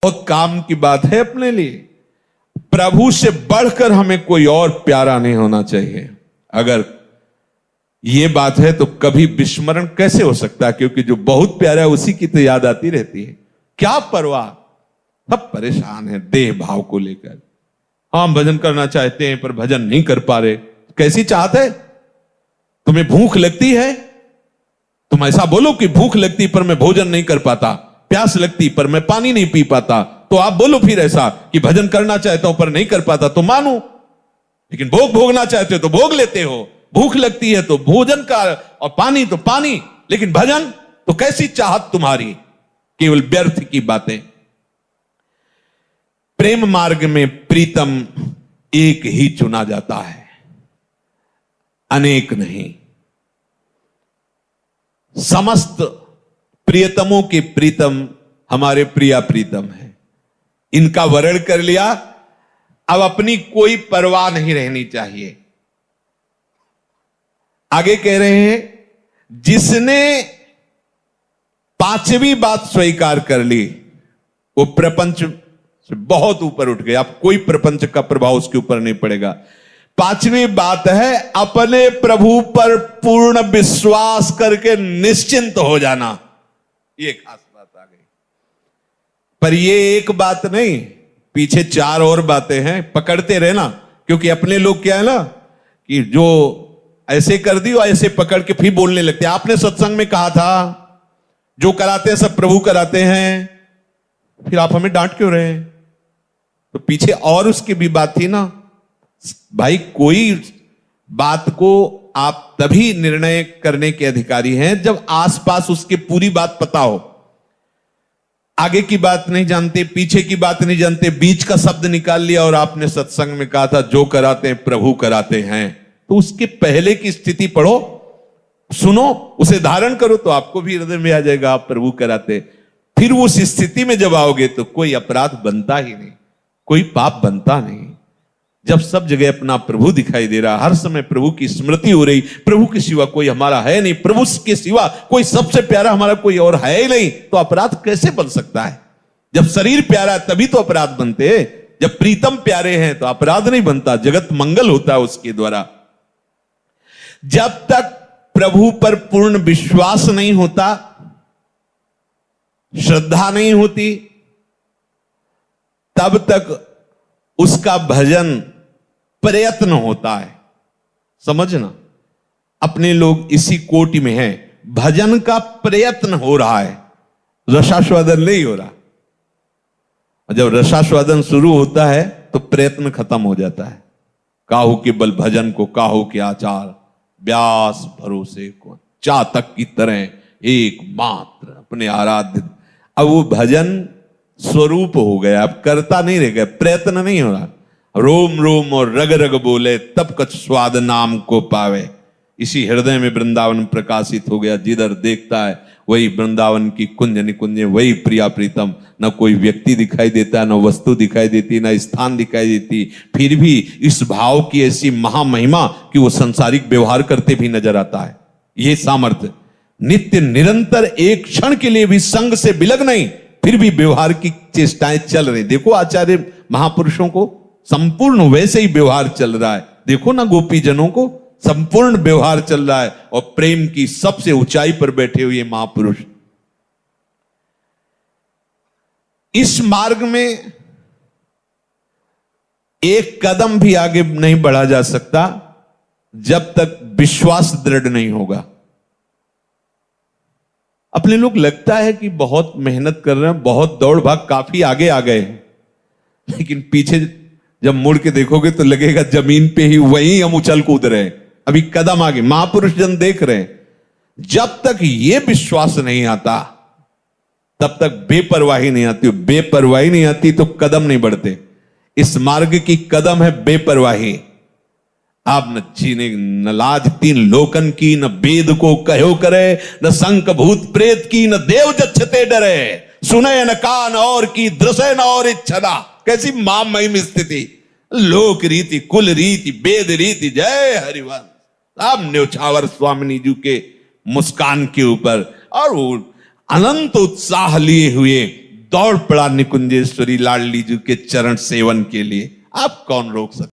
बहुत काम की बात है अपने लिए। प्रभु से बढ़कर हमें कोई और प्यारा नहीं होना चाहिए। अगर यह बात है तो कभी विस्मरण कैसे हो सकता है, क्योंकि जो बहुत प्यारा है उसी की तो याद आती रहती है। क्या परवाह, सब परेशान है देह भाव को लेकर। हम भजन करना चाहते हैं पर भजन नहीं कर पा रहे। कैसी चाहत है? तुम्हें भूख लगती है, तुम ऐसा बोलो कि भूख लगती पर मैं भोजन नहीं कर पाता, प्यास लगती पर मैं पानी नहीं पी पाता। तो आप बोलो फिर ऐसा कि भजन करना चाहता हूं पर नहीं कर पाता, तो मानो। लेकिन भोग भोगना चाहते हो तो भोग लेते हो, भूख लगती है तो भोजन का, और पानी तो पानी, लेकिन भजन तो कैसी चाहत तुम्हारी, केवल व्यर्थ की बातें। प्रेम मार्ग में प्रीतम एक ही चुना जाता है, अनेक नहीं। समस्त प्रियतमों के प्रीतम हमारे प्रिया प्रीतम है। इनका वर्ण कर लिया, अब अपनी कोई परवाह नहीं रहनी चाहिए। आगे कह रहे हैं, जिसने पांचवी बात स्वीकार कर ली वो प्रपंच से बहुत ऊपर उठ गया। अब कोई प्रपंच का प्रभाव उसके ऊपर नहीं पड़ेगा। पांचवी बात है अपने प्रभु पर पूर्ण विश्वास करके निश्चिंत हो जाना। ये खास बात आ गई। पर ये एक बात नहीं, पीछे चार और बातें हैं, पकड़ते रहना। क्योंकि अपने लोग क्या है ना कि जो ऐसे कर दी और ऐसे पकड़ के फिर बोलने लगते हैं। आपने सत्संग में कहा था जो कराते हैं सब प्रभु कराते हैं, फिर आप हमें डांट क्यों रहे हैं? तो पीछे और उसकी भी बात थी ना भाई। कोई बात को आप तभी निर्णय करने के अधिकारी हैं जब आसपास उसके पूरी बात पता हो। आगे की बात नहीं जानते, पीछे की बात नहीं जानते, बीच का शब्द निकाल लिया और आपने सत्संग में कहा था जो कराते हैं प्रभु कराते हैं, तो उसके पहले की स्थिति पढ़ो, सुनो, उसे धारण करो, तो आपको भी हृदय में आ जाएगा आप प्रभु कराते। फिर उस स्थिति में जब आओगे तो कोई अपराध बनता ही नहीं, कोई पाप बनता नहीं। जब सब जगह अपना प्रभु दिखाई दे रहा, हर समय प्रभु की स्मृति हो रही, प्रभु के सिवा कोई हमारा है नहीं, प्रभु के सिवा कोई सबसे प्यारा हमारा कोई और है ही नहीं, तो अपराध कैसे बन सकता है? जब शरीर प्यारा है तभी तो अपराध बनते हैं। जब प्रीतम प्यारे हैं तो अपराध नहीं बनता, जगत मंगल होता है उसके द्वारा। जब तक प्रभु पर पूर्ण विश्वास नहीं होता, श्रद्धा नहीं होती, तब तक उसका भजन प्रयत्न होता है। समझना, अपने लोग इसी कोटि में हैं, भजन का प्रयत्न हो रहा है, रसास्वादन नहीं हो रहा। और जब रसास्वादन शुरू होता है तो प्रयत्न खत्म हो जाता है। काहू के बल भजन को काहू के आचार, व्यास भरोसे को चातक की तरह एक मात्र अपने आराध्य। अब वो भजन स्वरूप हो गया, अब करता नहीं रह गया, प्रयत्न नहीं हो रहा। रोम रोम और रग रग बोले तब कछ स्वाद नाम को पावे। इसी हृदय में वृंदावन प्रकाशित हो गया। जिधर देखता है वही वृंदावन की कुंज निकुंज, वही प्रिया प्रीतम। न कोई व्यक्ति दिखाई देता, न वस्तु दिखाई देती, न स्थान दिखाई देती, फिर भी इस भाव की ऐसी महामहिमा कि वो संसारिक व्यवहार करते भी नजर आता है। ये सामर्थ्य नित्य निरंतर, एक क्षण के लिए भी संग से बिलग नहीं, फिर भी व्यवहार की चेष्टाएं चल रही। देखो आचार्य महापुरुषों को संपूर्ण वैसे ही व्यवहार चल रहा है। देखो ना गोपी जनों को संपूर्ण व्यवहार चल रहा है, और प्रेम की सबसे ऊंचाई पर बैठे हुए महापुरुष। इस मार्ग में एक कदम भी आगे नहीं बढ़ा जा सकता जब तक विश्वास दृढ़ नहीं होगा। अपने लोग लगता है कि बहुत मेहनत कर रहे हैं, बहुत दौड़ भाग, काफी आगे आ गए हैं, लेकिन पीछे जब मुड़ के देखोगे तो लगेगा जमीन पे ही वहीं हम उछल कूद रहे हैं, अभी कदम आगे। महापुरुष जन देख रहे हैं। जब तक ये विश्वास नहीं आता तब तक बेपरवाही नहीं आती। बेपरवाही नहीं आती तो कदम नहीं बढ़ते। इस मार्ग की कदम है बेपरवाही। आप न चीने न लाज तीन लोकन की, न वेद को कहो करे, न शंख भूत प्रेत की, न देव जच्छते डरे, सुने न कान और की, दृश्य न और इच्छा। कैसी महामहिम स्थिति! लोक रीति, कुल रीति, वेद रीति, जय हरिवंश। आप न्योछावर स्वामिनी जी के मुस्कान के ऊपर और वो अनंत उत्साह लिए हुए दौड़ पड़ा निकुंजेश्वरी लाडली जी के चरण सेवन के लिए। आप कौन रोक सकते।